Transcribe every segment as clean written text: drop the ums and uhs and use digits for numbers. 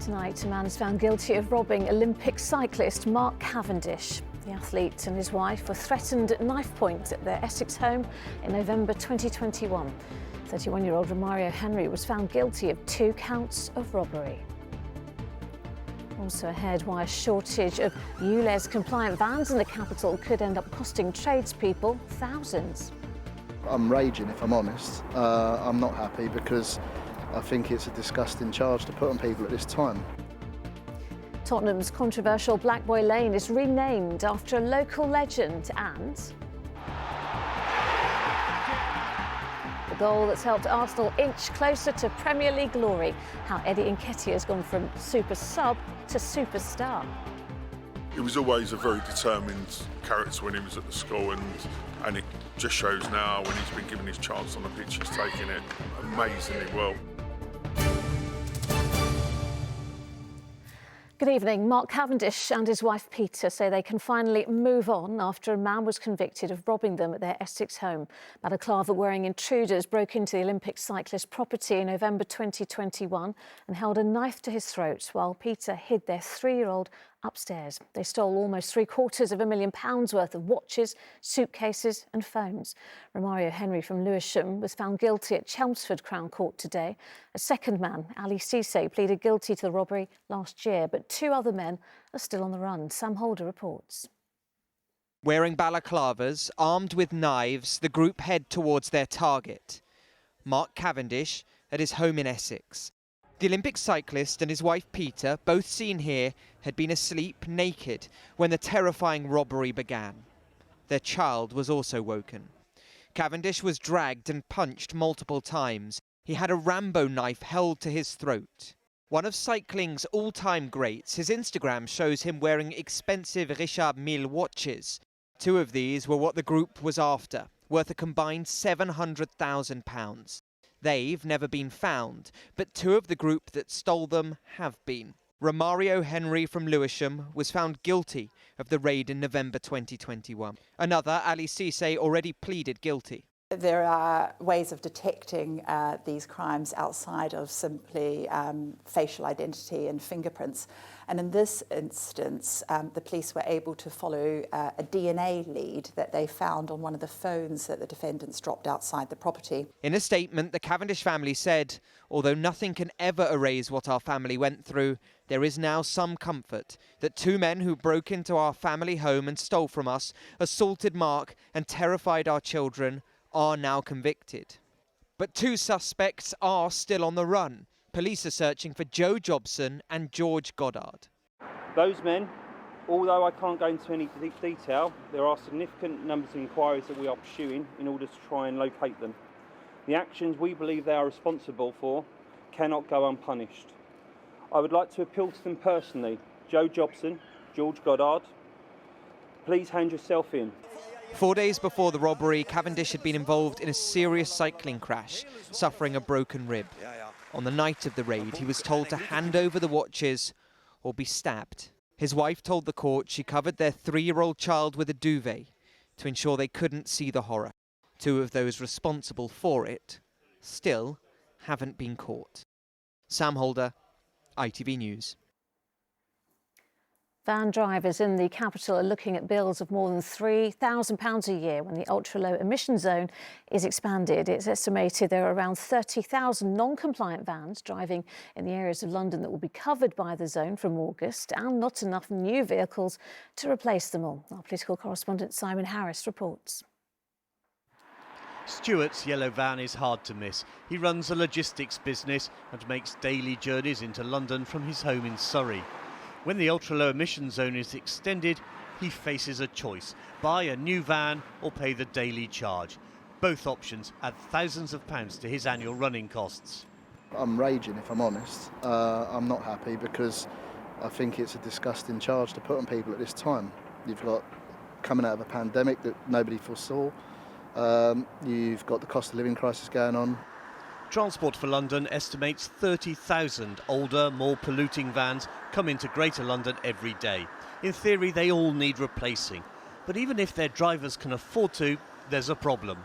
Tonight, a man is found guilty of robbing Olympic cyclist Mark Cavendish. The athlete and his wife were threatened at knife point at their Essex home in November 2021. 31-year-old Romario Henry was found guilty of 2 counts of robbery. Also ahead, why a shortage of ULEZ-compliant vans in the capital could end up costing tradespeople thousands. I'm raging, if I'm honest. I'm not happy because I think it's a disgusting charge to put on people at this time. Tottenham's controversial Black Boy Lane is renamed after a local legend, and the goal that's helped Arsenal inch closer to Premier League glory. How Eddie Nketiah has gone from super sub to superstar. He was always a very determined character when he was at the school, and it just shows now when he's been given his chance on the pitch, he's taking it amazingly well. Good evening. Mark Cavendish and his wife Peter say they can finally move on after a man was convicted of robbing them at their Essex home. Balaclava-wearing intruders broke into the Olympic cyclist property in November 2021 and held a knife to his throat while Peter hid their 3-year-old upstairs. They stole almost £750,000 worth of watches, suitcases and phones. Romario Henry from Lewisham was found guilty at Chelmsford Crown Court today. A second man, Ali Cisse, pleaded guilty to the robbery last year, but 2 other men are still on the run. Sam Holder reports. Wearing balaclavas, armed with knives, the group head towards their target, Mark Cavendish at his home in Essex. The Olympic cyclist and his wife Peter, both seen here, had been asleep naked when the terrifying robbery began. Their child was also woken. Cavendish was dragged and punched multiple times. He had a Rambo knife held to his throat. One of cycling's all-time greats, his Instagram shows him wearing expensive Richard Mille watches. 2 of these were what the group was after, worth a combined £700,000. They've never been found, but 2 of the group that stole them have been. Romario Henry from Lewisham was found guilty of the raid in November 2021. Another, Ali Cisse, already pleaded guilty. There are ways of detecting these crimes outside of simply facial identity and fingerprints. And in this instance, the police were able to follow a DNA lead that they found on one of the phones that the defendants dropped outside the property. In a statement, the Cavendish family said, although nothing can ever erase what our family went through, there is now some comfort that 2 men who broke into our family home and stole from us, assaulted Mark and terrified our children are now convicted. But 2 suspects are still on the run. Police are searching for Joe Jobson and George Goddard. Those men, although I can't go into any detail, there are significant numbers of inquiries that we are pursuing in order to try and locate them. The actions we believe they are responsible for cannot go unpunished. I would like to appeal to them personally. Joe Jobson, George Goddard, please hand yourself in. 4 days before the robbery, Cavendish had been involved in a serious cycling crash, suffering a broken rib. On the night of the raid, he was told to hand over the watches or be stabbed. His wife told the court she covered their 3-year-old child with a duvet to ensure they couldn't see the horror. 2 of those responsible for it still haven't been caught. Sam Holder, ITV News. Van drivers in the capital are looking at bills of more than £3,000 a year when the ultra-low emission zone is expanded. It's estimated there are around 30,000 non-compliant vans driving in the areas of London that will be covered by the zone from August, and not enough new vehicles to replace them all. Our political correspondent Simon Harris reports. Stuart's yellow van is hard to miss. He runs a logistics business and makes daily journeys into London from his home in Surrey. When the ultra-low emission zone is extended, he faces a choice: buy a new van or pay the daily charge. Both options add thousands of pounds to his annual running costs. I'm raging, if I'm honest. I'm not happy because I think it's a disgusting charge to put on people at this time. You've got coming out of a pandemic that nobody foresaw. You've got the cost of living crisis going on. Transport for London estimates 30,000 older, more polluting vans come into Greater London every day. In theory, they all need replacing. But even if their drivers can afford to, there's a problem.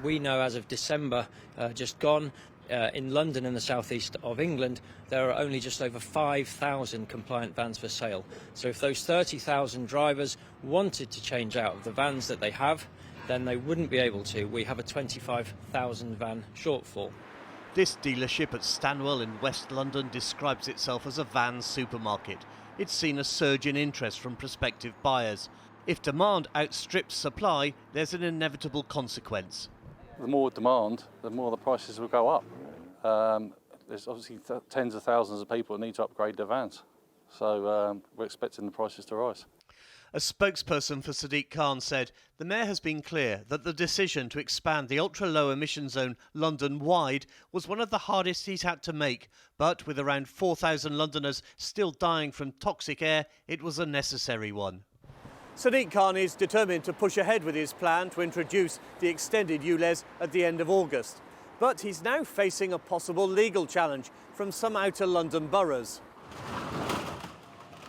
We know as of December just gone, in London and the southeast of England, there are only just over 5,000 compliant vans for sale. So if those 30,000 drivers wanted to change out of the vans that they have, then they wouldn't be able to. We have a 25,000 van shortfall. This dealership at Stanwell in West London describes itself as a van supermarket. It's seen a surge in interest from prospective buyers. If demand outstrips supply, there's an inevitable consequence. The more demand, the more the prices will go up. There's obviously tens of thousands of people that need to upgrade their vans. So we're expecting the prices to rise. A spokesperson for Sadiq Khan said the Mayor has been clear that the decision to expand the ultra-low emission zone London-wide was one of the hardest he's had to make. But with around 4,000 Londoners still dying from toxic air, it was a necessary one. Sadiq Khan is determined to push ahead with his plan to introduce the extended ULEZ at the end of August. But he's now facing a possible legal challenge from some outer London boroughs.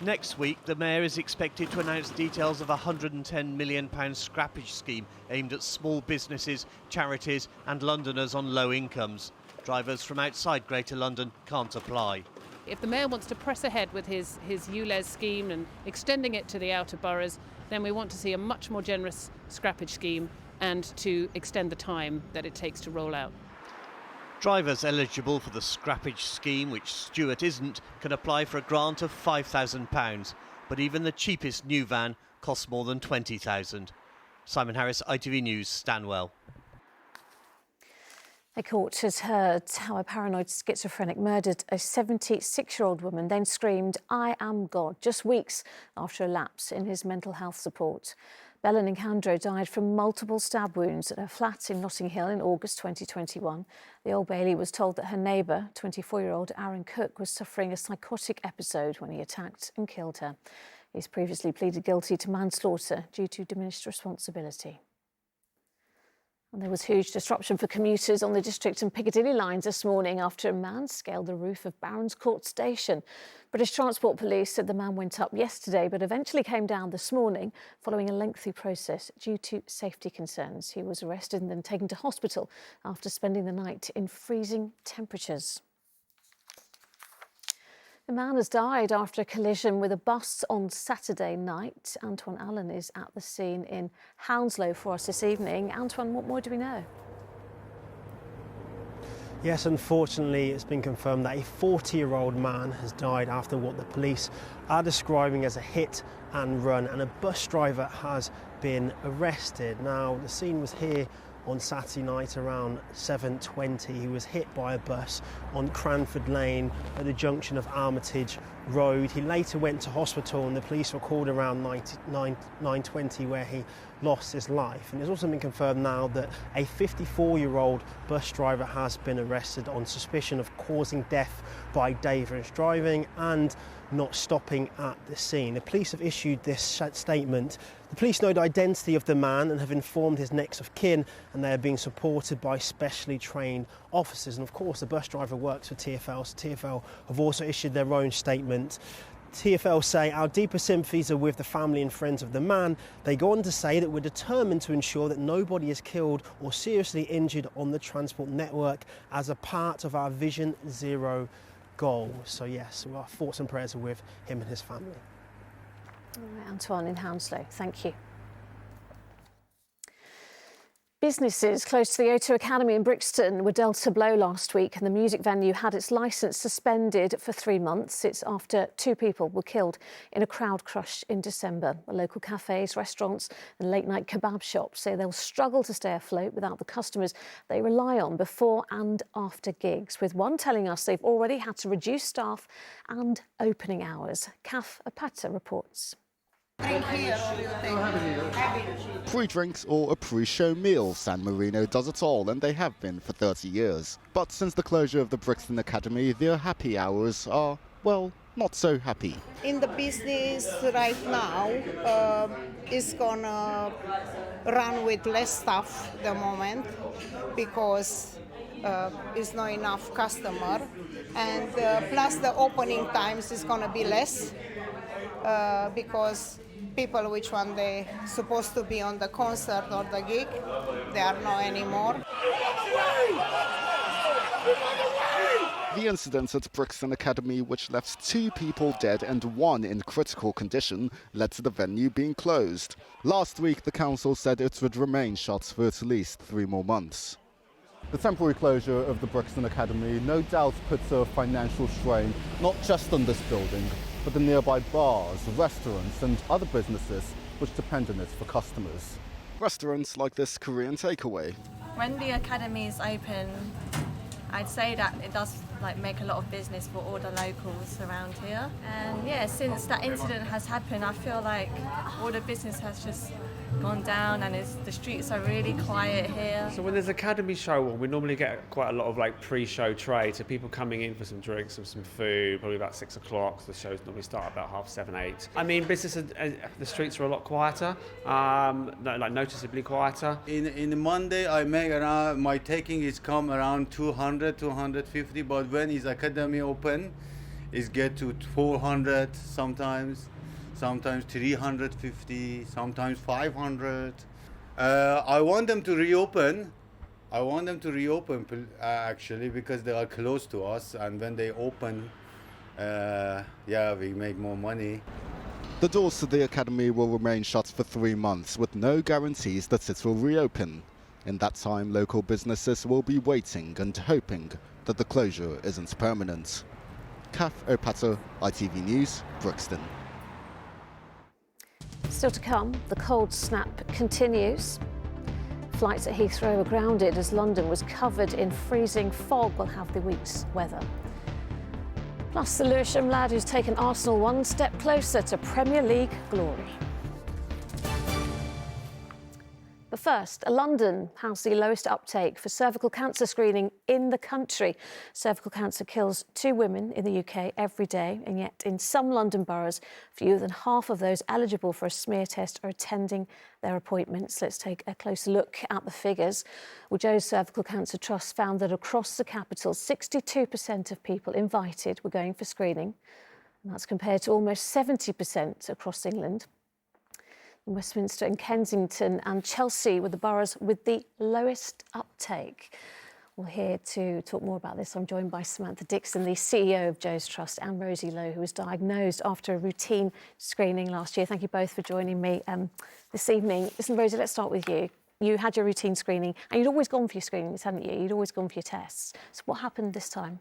Next week, the Mayor is expected to announce details of a £110 million scrappage scheme aimed at small businesses, charities and Londoners on low incomes. Drivers from outside Greater London can't apply. If the Mayor wants to press ahead with his ULEZ scheme and extending it to the outer boroughs, then we want to see a much more generous scrappage scheme and to extend the time that it takes to roll out. Drivers eligible for the scrappage scheme, which Stuart isn't, can apply for a grant of £5,000. But even the cheapest new van costs more than £20,000. Simon Harris, ITV News, Stanwell. A court has heard how a paranoid schizophrenic murdered a 76-year-old woman, then screamed, "I am God," just weeks after a lapse in his mental health support. Bella Nketiah died from multiple stab wounds at her flat in Notting Hill in August 2021. The Old Bailey was told that her neighbour, 24-year-old Aaron Cook, was suffering a psychotic episode when he attacked and killed her. He's previously pleaded guilty to manslaughter due to diminished responsibility. And there was huge disruption for commuters on the District and Piccadilly lines this morning after a man scaled the roof of Barons Court Station. British Transport Police said the man went up yesterday but eventually came down this morning following a lengthy process due to safety concerns. He was arrested and then taken to hospital after spending the night in freezing temperatures. A man has died after a collision with a bus on Saturday night. Antoine Allen is at the scene in Hounslow for us this evening. Antoine, what more do we know? Yes, unfortunately, it's been confirmed that a 40-year-old man has died after what the police are describing as a hit and run, and a bus driver has been arrested. Now, the scene was here on Saturday night around 7:20. He was hit by a bus on Cranford Lane at the junction of Armitage Road. He later went to hospital and the police were called around 9:20 where he lost his life. And it's also been confirmed now that a 54-year-old bus driver has been arrested on suspicion of causing death by dangerous driving and not stopping at the scene. The police have issued this statement. The police know the identity of the man and have informed his next of kin, and they are being supported by specially trained officers. And of course, the bus driver works for TfL, so TfL have also issued their own statement. TfL say, "Our deepest sympathies are with the family and friends of the man." They go on to say that we're determined to ensure that nobody is killed or seriously injured on the transport network as a part of our Vision Zero goal. So yes, our thoughts and prayers are with him and his family. All right, Antoine in Hounslow, thank you. Businesses close to the O2 Academy in Brixton were dealt a blow last week, and the music venue had its licence suspended for 3 months. It's after 2 people were killed in a crowd crush in December. The local cafes, restaurants and late-night kebab shops say they'll struggle to stay afloat without the customers they rely on before and after gigs, with one telling us they've already had to reduce staff and opening hours. Kaf Apata reports. Free drinks or a pre-show meal, San Marino does it all, and they have been for 30 years. But since the closure of the Brixton Academy, their happy hours are, well, not so happy. In the business right now, it's gonna run with less staff at the moment because it's not enough customer, and plus the opening times is gonna be less because people which one they supposed to be on the concert or the gig, they are not anymore. The incident at Brixton Academy, which left 2 people dead and 1 in critical condition, led to the venue being closed. Last week, the council said it would remain shut for at least 3 more months. The temporary closure of the Brixton Academy no doubt puts a financial strain not just on this building, but the nearby bars, restaurants and other businesses which depend on it for customers. Restaurants like this Korean takeaway. When the academy is open, I'd say that it does make a lot of business for all the locals around here. And yeah, since that incident has happened, I feel like all the business has just gone down and the streets are really quiet here. So when there's academy show on, we normally get quite a lot of pre-show trade, so people coming in for some drinks and some food, probably about 6 o'clock. The shows normally start about 7:30, 8. I mean, the streets are a lot quieter, noticeably quieter. In Monday, I make around, my taking is come around 200, 250, but when is academy open, it's get to 400 sometimes 350, sometimes 500. I want them to reopen. Actually, because they are close to us, and when they open, we make more money. The doors to the academy will remain shut for 3 months with no guarantees that it will reopen. In that time, local businesses will be waiting and hoping that the closure isn't permanent. Kath Opata, ITV News, Brixton. Still to come, the cold snap continues. Flights at Heathrow were grounded as London was covered in freezing fog. We'll have the week's weather. Plus, the Lewisham lad who's taken Arsenal one step closer to Premier League glory. But first, London has the lowest uptake for cervical cancer screening in the country. Cervical cancer kills 2 women in the UK every day, and yet in some London boroughs, fewer than half of those eligible for a smear test are attending their appointments. Let's take a closer look at the figures. Well, Joe's Cervical Cancer Trust found that across the capital, 62% of people invited were going for screening, and that's compared to almost 70% across England. Westminster and Kensington and Chelsea were the boroughs with the lowest uptake. Well, here to talk more about this, I'm joined by Samantha Dixon, the CEO of Joe's Trust, and Rosie Lowe, who was diagnosed after a routine screening last year. Thank you both for joining me this evening. Listen, Rosie, let's start with you. You had your routine screening, and you'd always gone for your screenings, hadn't you? You'd always gone for your tests. So what happened this time?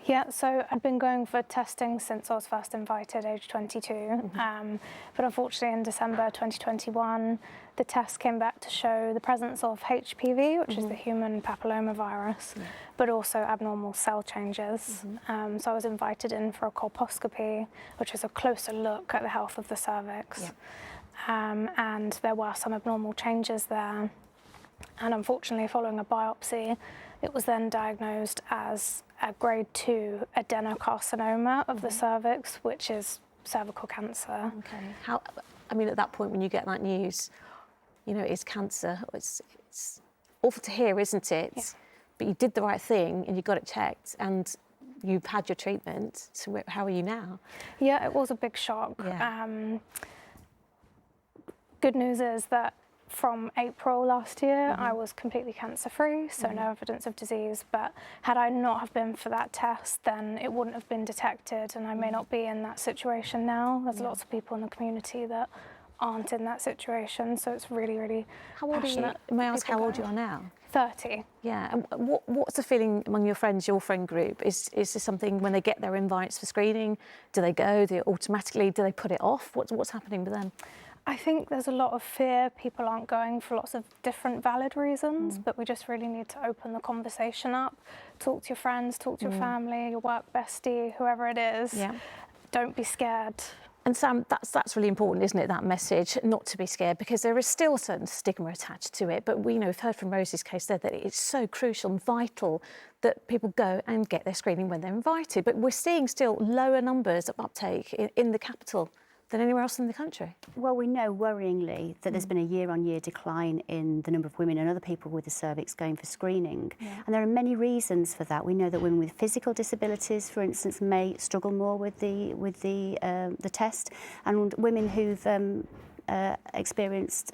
Yeah, so I'd been going for testing since I was first invited, age 22. But unfortunately, in December 2021, the test came back to show the presence of HPV, which is the human papillomavirus, but also abnormal cell changes. So I was invited in for a colposcopy, which is a closer look at the health of the cervix. And there were some abnormal changes there. And unfortunately, following a biopsy, it was then diagnosed as a grade 2 adenocarcinoma of the cervix, which is cervical cancer. Okay. At that point when you get that news, it's cancer. It's awful to hear, isn't it? Yeah. But you did the right thing and you got it checked and you've had your treatment. So how are you now? Yeah, it was a big shock. Yeah. Good news is that from April last year, I was completely cancer-free, so no evidence of disease. But had I not have been for that test, then it wouldn't have been detected, and I may not be in that situation now. There's lots of people in the community that aren't in that situation, so it's really, really How old are you? May I ask how old you are now? 30. Yeah, and what's the feeling among your friends, your friend group? Is this something when they get their invites for screening, do they go? Do they put it off? What's happening with them? I think there's a lot of fear. People aren't going for lots of different valid reasons, but we just really need to open the conversation up. Talk to your friends, talk to your family, your work bestie, whoever it is. Yeah. Don't be scared. And Sam, that's really important, isn't it, that message, not to be scared, because there is still a certain stigma attached to it. But we've heard from Rosie's case there that it's so crucial and vital that people go and get their screening when they're invited. But we're seeing still lower numbers of uptake in the capital than anywhere else in the country. Well, we know worryingly that there's been a year-on-year decline in the number of women and other people with the cervix going for screening. And there are many reasons for that. We know that women with physical disabilities, for instance, may struggle more with the test, and women who've experienced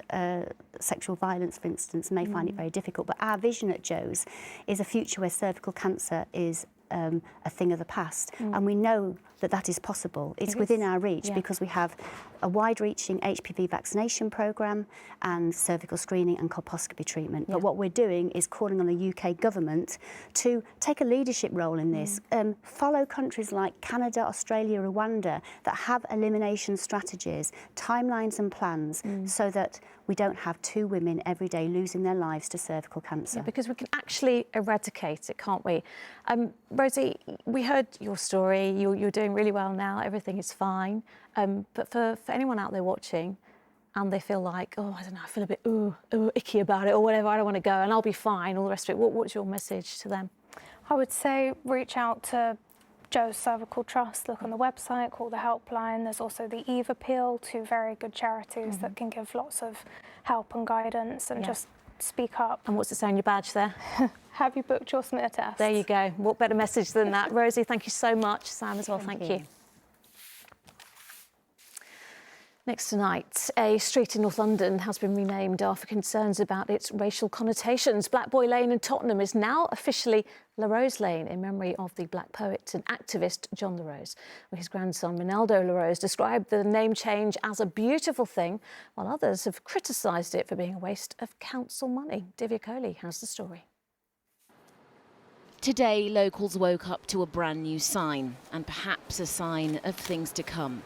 sexual violence, for instance, may find it very difficult. But our vision at Joe's is a future where cervical cancer is a thing of the past, and we know that that is possible. It's within our reach because we have a wide-reaching HPV vaccination programme and cervical screening and colposcopy treatment. But what we're doing is calling on the UK government to take a leadership role in this, follow countries like Canada, Australia, Rwanda that have elimination strategies, timelines and plans so that we don't have 2 women every day losing their lives to cervical cancer. Yeah, because we can actually eradicate it, can't we? Rosie, we heard your story. You're doing really well now. Everything is fine. But for anyone out there watching and they feel like, oh, I don't know, I feel a bit icky about it or whatever, I don't want to go and I'll be fine, all the rest of it. What's your message to them? I would say reach out to Joe's Cervical Trust, look on the website, call the helpline. There's also the Eve Appeal, 2 very good charities that can give lots of help and guidance and just speak up. And what's it say on your badge there? Have you booked your smear test? There you go. What better message than that? Rosie, thank you so much. Sam as well, thank you. Next tonight, a street in North London has been renamed after concerns about its racial connotations. Black Boy Lane in Tottenham is now officially La Rose Lane in memory of the black poet and activist John La Rose. His grandson Ronaldo La Rose described the name change as a beautiful thing, while others have criticised it for being a waste of council money. Divya Kohli has the story. Today, locals woke up to a brand new sign, and perhaps a sign of things to come.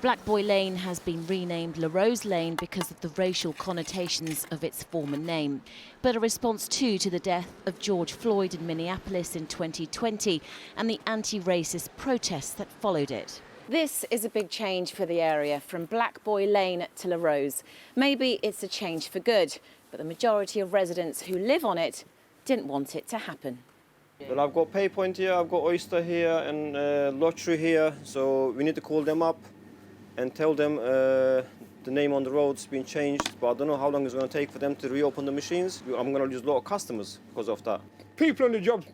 Black Boy Lane has been renamed La Rose Lane because of the racial connotations of its former name, but a response too to the death of George Floyd in Minneapolis in 2020 and the anti-racist protests that followed it. This is a big change for the area, from Black Boy Lane to La Rose. Maybe it's a change for good, but the majority of residents who live on it didn't want it to happen. Well, I've got Paypoint here, I've got Oyster here and Lottery here, so we need to call them up and tell them the name on the road's been changed, but I don't know how long it's going to take for them to reopen the machines. I'm going to lose a lot of customers because of that. People on the job,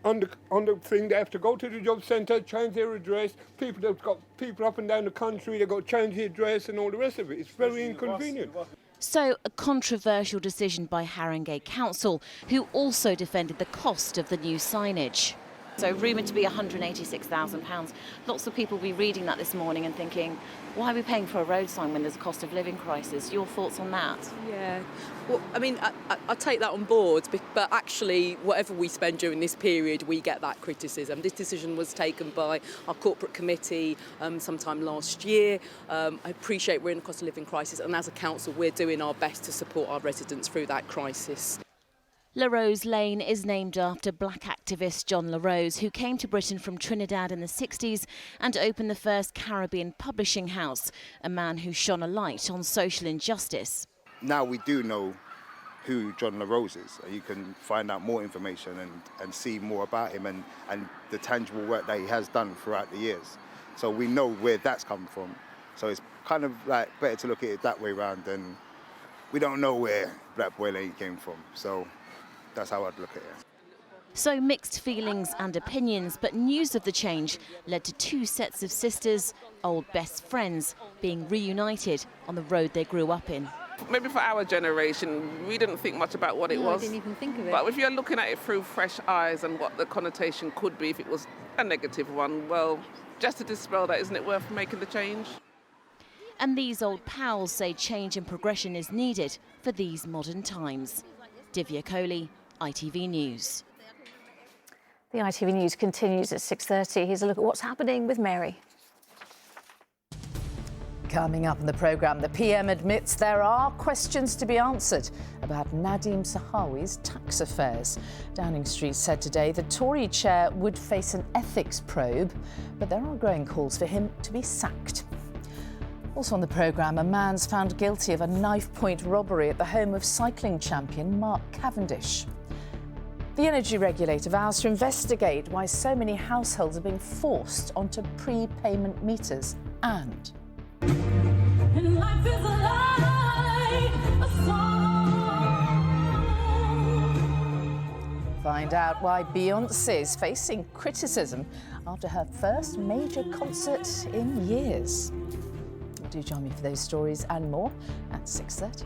on the thing, they have to go to the job centre, change their address. People have got people up and down the country, they've got to change the address and all the rest of it. It's very inconvenient. So, a controversial decision by Haringey Council, who also defended the cost of the new signage. So, rumoured to be £186,000. Lots of people will be reading that this morning and thinking, why are we paying for a road sign when there's a cost of living crisis? Your thoughts on that? Yeah, well, I mean, I take that on board, but actually, whatever we spend during this period, we get that criticism. This decision was taken by our corporate committee sometime last year. I appreciate we're in a cost of living crisis, and as a council, we're doing our best to support our residents through that crisis. La Rose Lane is named after black activist John La Rose, who came to Britain from Trinidad in the 60s and opened the first Caribbean publishing house, a man who shone a light on social injustice. Now we do know who John La Rose is. You can find out more information and see more about him and the tangible work that he has done throughout the years. So we know where that's come from. So it's kind of like better to look at it that way around than we don't know where Black Boy Lane came from. So that's how I'd look at it. So mixed feelings and opinions, but news of the change led to 2 sets of sisters, old best friends, being reunited on the road they grew up in. Maybe for our generation, we didn't think much about what it was. I didn't even think of it. But if you're looking at it through fresh eyes and what the connotation could be if it was a negative one, well, just to dispel that, isn't it worth making the change? And these old pals say change and progression is needed for these modern times. Divya Kohli, ITV News. The ITV News continues at 6:30. Here's a look at what's happening with Mary. Coming up in the programme, the PM admits there are questions to be answered about Nadeem Sahawi's tax affairs. Downing Street said today the Tory chair would face an ethics probe, but there are growing calls for him to be sacked. Also on the programme, a man's found guilty of a knife-point robbery at the home of cycling champion Mark Cavendish. The energy regulator vows to investigate why so many households are being forced onto prepayment meters. And find out why Beyoncé is facing criticism after her first major concert in years. Do join me for those stories and more at 6:30.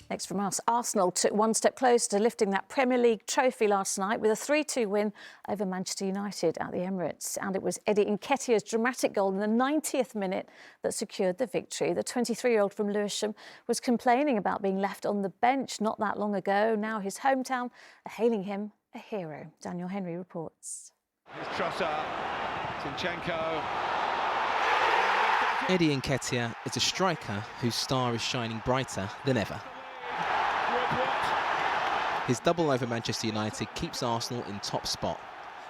Next from us, Arsenal took one step closer to lifting that Premier League trophy last night with a 3-2 win over Manchester United at the Emirates. And it was Eddie Nketiah's dramatic goal in the 90th minute that secured the victory. The 23-year-old from Lewisham was complaining about being left on the bench not that long ago. Now his hometown are hailing him a hero. Daniel Henry reports. Here's Trossard, Zinchenko. Eddie Nketiah is a striker whose star is shining brighter than ever. His double over Manchester United keeps Arsenal in top spot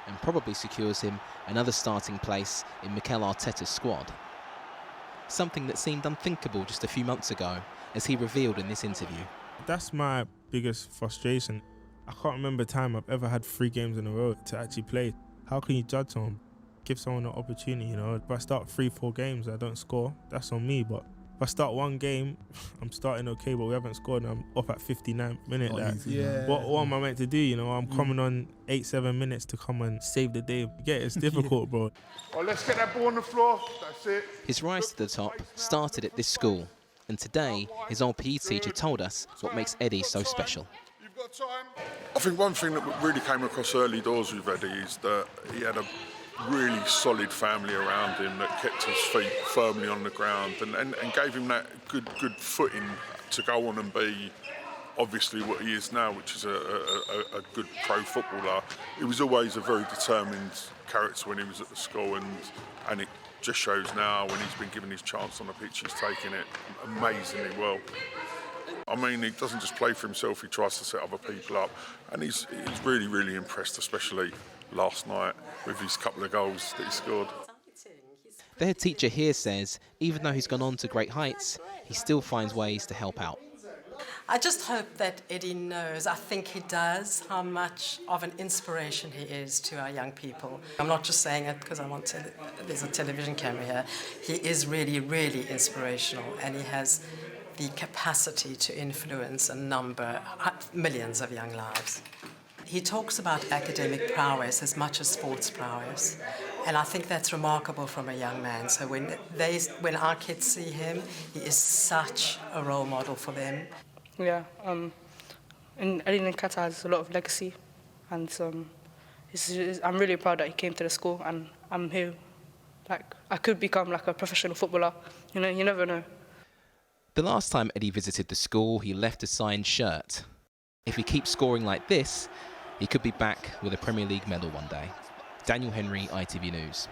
and probably secures him another starting place in Mikel Arteta's squad. Something that seemed unthinkable just a few months ago, as he revealed in this interview. That's my biggest frustration. I can't remember a time I've ever had 3 games in a row to actually play. How can you judge someone? Give someone an opportunity, you know. If I start 3-4 games, I don't score, that's on me. But if I start one game, I'm starting okay, but we haven't scored and I'm off at 59th minute. What am I meant to do, you know? I'm coming on 8-7 minutes to come and save the day. It's difficult, bro. Oh, let's get that ball on the floor. That's it. His rise to the top started at this school, and today his old PE teacher told us what makes Eddie so special. I think one thing that really came across early doors with Eddie is that he had a really solid family around him that kept his feet firmly on the ground and gave him that good footing to go on and be obviously what he is now, which is a good pro footballer. He was always a very determined character when he was at the school, and it just shows now when he's been given his chance on the pitch, he's taking it amazingly well. I mean, he doesn't just play for himself, he tries to set other people up, and he's really, really impressed, especially last night with his couple of goals that he scored. The head teacher here says, even though he's gone on to great heights, he still finds ways to help out. I just hope that Eddie knows, I think he does, how much of an inspiration he is to our young people. I'm not just saying it because there's a television camera here. He is really, really inspirational, and he has the capacity to influence a number, millions of young lives. He talks about academic prowess as much as sports prowess, and I think that's remarkable from a young man. So when our kids see him, he is such a role model for them. Yeah, and Eddie Nketiah has a lot of legacy, and I'm really proud that he came to the school, and I'm here. Like, I could become like a professional footballer. You know, you never know. The last time Eddie visited the school, he left a signed shirt. If he keeps scoring like this, he could be back with a Premier League medal one day. Daniel Henry, ITV News.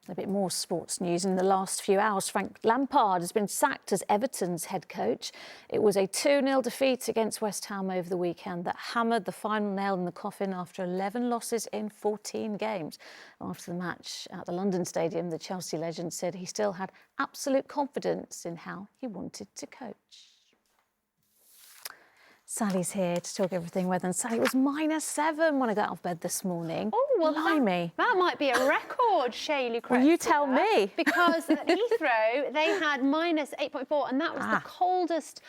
A bit more sports news. In the last few hours, Frank Lampard has been sacked as Everton's head coach. It was a 2-0 defeat against West Ham over the weekend that hammered the final nail in the coffin after 11 losses in 14 games. After the match at the London Stadium, the Chelsea legend said he still had absolute confidence in how he wanted to coach. Sally's here to talk everything weather. And Sally, it was -7 when I got out of bed this morning. Oh, well, Blimey. that might be a record, Shay, Lucrezia. Well, you tell me. Because at Heathrow, they had -8.4, and that was the coldest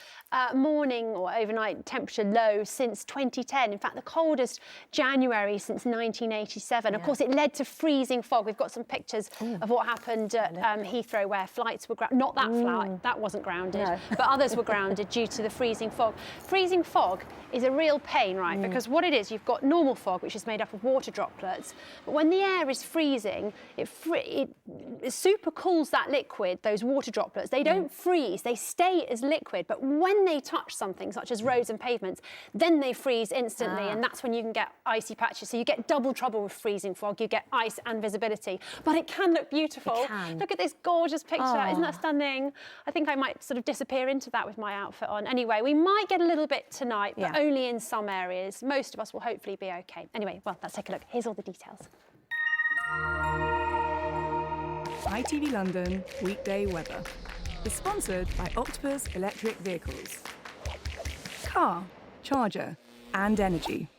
morning or overnight temperature low since 2010. In fact, the coldest January since 1987. Of course, it led to freezing fog. We've got some pictures of what happened at Heathrow, where flights were grounded. Not that flight, that wasn't grounded, but others were grounded due to the freezing fog. Freezing fog is a real pain, right? Because what it is, you've got normal fog, which is made up of water droplets, but when the air is freezing, it super cools that liquid, those water droplets. They don't freeze, they stay as liquid, but when they touch something, such as roads and pavements, then they freeze instantly, and that's when you can get icy patches. So you get double trouble with freezing fog. You get ice and visibility, but it can look beautiful. It can. Look at this gorgeous picture. Isn't that stunning? I think I might sort of disappear into that with my outfit on. Anyway, we might get a little bit tonight, but only in some areas. Most of us will hopefully be okay. Anyway, well, let's take a look. Here's all the details. ITV London weekday weather is sponsored by Octopus Electric Vehicles. Car, charger and energy.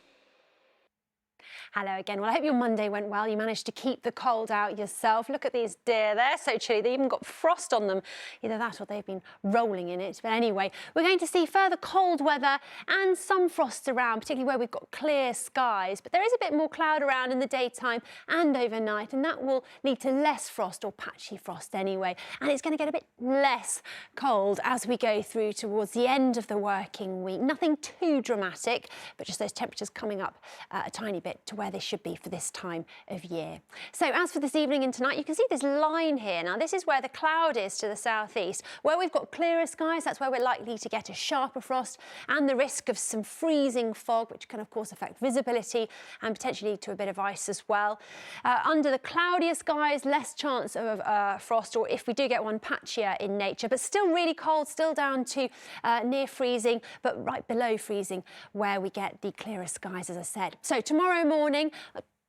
Hello again. Well, I hope your Monday went well. You managed to keep the cold out yourself. Look at these deer. They're so chilly. They even got frost on them. Either that or they've been rolling in it. But anyway, we're going to see further cold weather and some frost around, particularly where we've got clear skies. But there is a bit more cloud around in the daytime and overnight, and that will lead to less frost or patchy frost anyway. And it's going to get a bit less cold as we go through towards the end of the working week. Nothing too dramatic, but just those temperatures coming up a tiny bit to where they should be for this time of year. So as for this evening and tonight, you can see this line here. Now this is where the cloud is to the southeast. Where we've got clearer skies, that's where we're likely to get a sharper frost and the risk of some freezing fog, which can of course affect visibility and potentially lead to a bit of ice as well. Under the cloudier skies, less chance of frost, or if we do get one, patchier in nature, but still really cold, still down to near freezing, but right below freezing where we get the clearer skies, as I said. So tomorrow morning,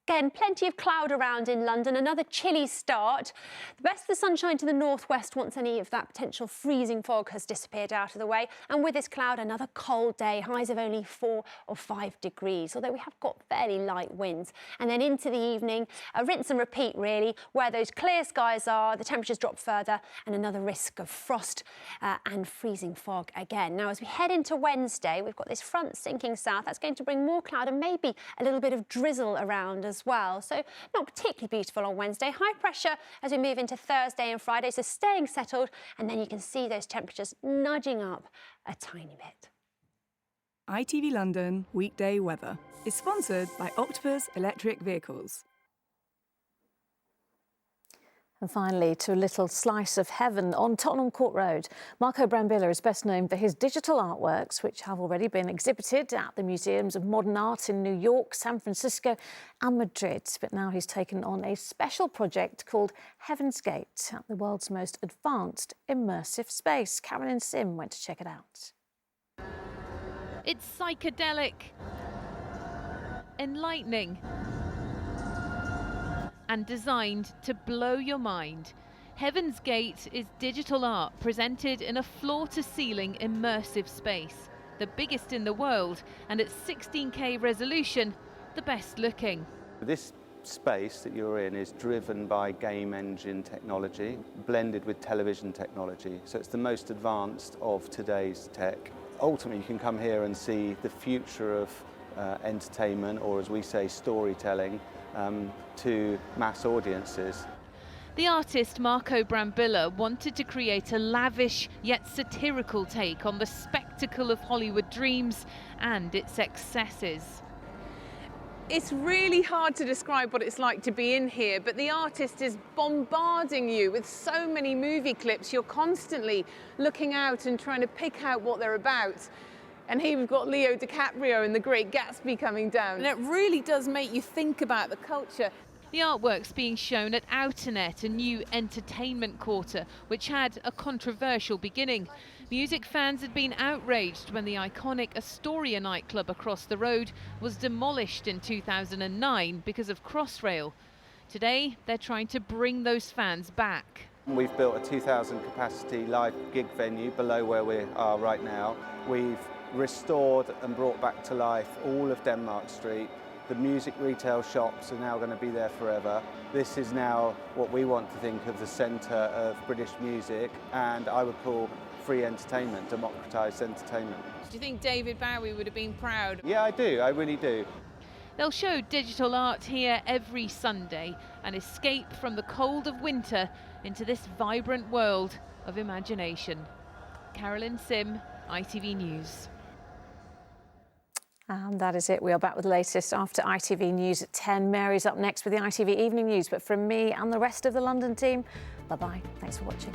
again, plenty of cloud around in London, another chilly start. The best of the sunshine to the northwest once any of that potential freezing fog has disappeared out of the way. And with this cloud, another cold day, highs of only 4 or 5 degrees, although we have got fairly light winds. And then into the evening, a rinse and repeat really, where those clear skies are, the temperatures drop further and another risk of frost and freezing fog again. Now, as we head into Wednesday, we've got this front sinking south. That's going to bring more cloud and maybe a little bit of drizzle around as well. So not particularly beautiful on Wednesday. High pressure as we move into Thursday and Friday, so staying settled, and then you can see those temperatures nudging up a tiny bit. ITV London Weekday Weather is sponsored by Octopus Electric Vehicles. And finally, to a little slice of heaven on Tottenham Court Road. Marco Brambilla is best known for his digital artworks, which have already been exhibited at the Museums of Modern Art in New York, San Francisco and Madrid. But now he's taken on a special project called Heaven's Gate at the world's most advanced immersive space. Caroline Sim went to check it out. It's psychedelic, enlightening, and designed to blow your mind. Heaven's Gate is digital art presented in a floor-to-ceiling immersive space, the biggest in the world, and at 16K resolution, the best looking. This space that you're in is driven by game engine technology, blended with television technology, so it's the most advanced of today's tech. Ultimately, you can come here and see the future of entertainment, or as we say, storytelling, to mass audiences. The artist Marco Brambilla wanted to create a lavish yet satirical take on the spectacle of Hollywood dreams and its excesses. It's really hard to describe what it's like to be in here, but the artist is bombarding you with so many movie clips. You're constantly looking out and trying to pick out what they're about. And here we've got Leo DiCaprio in The Great Gatsby coming down. And it really does make you think about the culture. The artwork's being shown at Outernet, a new entertainment quarter, which had a controversial beginning. Music fans had been outraged when the iconic Astoria nightclub across the road was demolished in 2009 because of Crossrail. Today, they're trying to bring those fans back. We've built a 2,000 capacity live gig venue below where we are right now. We've restored and brought back to life all of Denmark Street. The music retail shops are now going to be there forever. This is now what we want to think of the centre of British music, and I would call free entertainment, democratised entertainment. Do you think David Bowie would have been proud? Yeah, I do, I really do. They'll show digital art here every Sunday and escape from the cold of winter into this vibrant world of imagination. Caroline Sim, ITV News. And that is it. We are back with the latest after ITV News at 10. Mary's up next with the ITV Evening News. But from me and the rest of the London team, bye-bye. Thanks for watching.